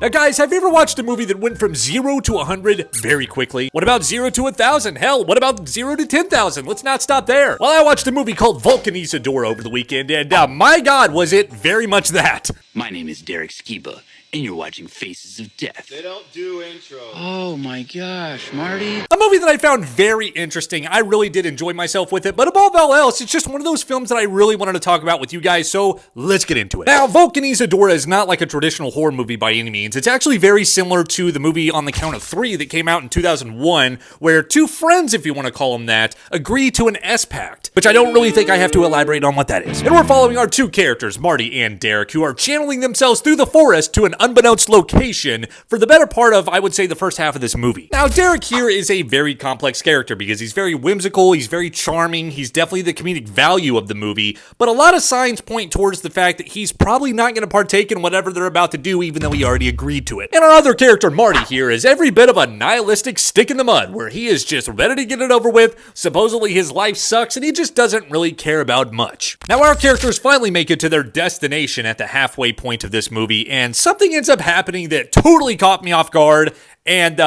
Now guys, have you ever watched a movie that went from 0 to 100 very quickly? What about 0 to 1,000? Hell, what about 0 to 10,000? Let's not stop there. Well, I watched a movie called Vulcanizadora over the weekend, and my God, was it very much that. My name is Derek Skiba, and you're watching Faces of Death. They don't do intros. Oh my gosh, Marty. A movie that I found very interesting. I really did enjoy myself with it, but above all else, it's just one of those films that I really wanted to talk about with you guys, so let's get into it. Now, Vulcanizadora is not like a traditional horror movie by any means. It's actually very similar to the movie On the Count of Three that came out in 2001, where two friends, if you want to call them that, agree to an S-Pact, which I don't really think I have to elaborate on what that is. And we're following our two characters, Marty and Derek, who are channeling themselves through the forest to an unbeknownst location for the better part of, I would say, the first half of this movie. Now, Derek here is a very complex character because he's very whimsical, he's very charming, he's definitely the comedic value of the movie, but a lot of signs point towards the fact that he's probably not going to partake in whatever they're about to do, even though he already agreed to it. And our other character, Marty, here is every bit of a nihilistic stick in the mud, where he is just ready to get it over with. Supposedly his life sucks, and he just doesn't really care about much. Now, our characters finally make it to their destination at the halfway point of this movie, and something ends up happening that totally caught me off guard, and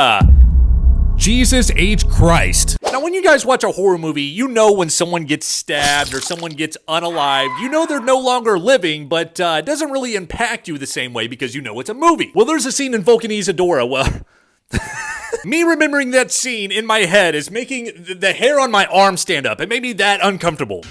Jesus H. Christ. Now, when you guys watch a horror movie, you know when someone gets stabbed or someone gets unalived, you know they're no longer living, but it doesn't really impact you the same way because you know it's a movie. Well, there's a scene in Vulcanizadora, well, me remembering that scene in my head is making the hair on my arm stand up. It made me that uncomfortable.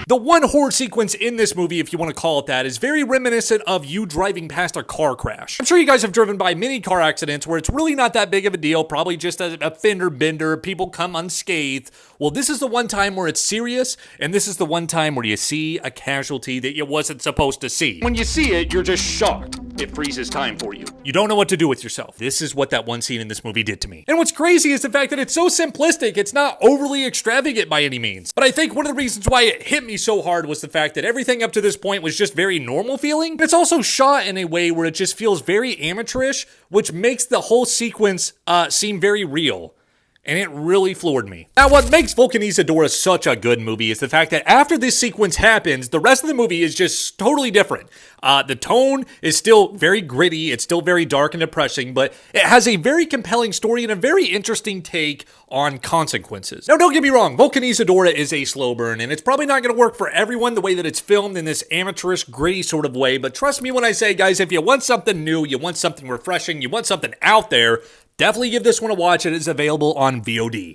The one horror sequence in this movie, if you want to call it that, is very reminiscent of you driving past a car crash. I'm sure you guys have driven by many car accidents where it's really not that big of a deal, probably just a fender bender, people come unscathed. Well, this is the one time where it's serious, and this is the one time where you see a casualty that you wasn't supposed to see. When you see it, you're just shocked. It freezes time for you. You don't know what to do with yourself. This is what that one scene in this movie did to me. And what's crazy is the fact that it's so simplistic, it's not overly extravagant by any means. But I think one of the reasons why it hit me so hard was the fact that everything up to this point was just very normal feeling. It's also shot in a way where it just feels very amateurish, which makes the whole sequence seem very real. And it really floored me. Now, what makes Vulcanizadora such a good movie is the fact that after this sequence happens, the rest of the movie is just totally different. The tone is still very gritty, it's still very dark and depressing, but it has a very compelling story and a very interesting take on consequences. Now, don't get me wrong, Vulcanizadora is a slow burn, and it's probably not going to work for everyone the way that it's filmed in this amateurish, gritty sort of way, but trust me when I say, guys, if you want something new, you want something refreshing, you want something out there, definitely give this one a watch. It is available on VOD.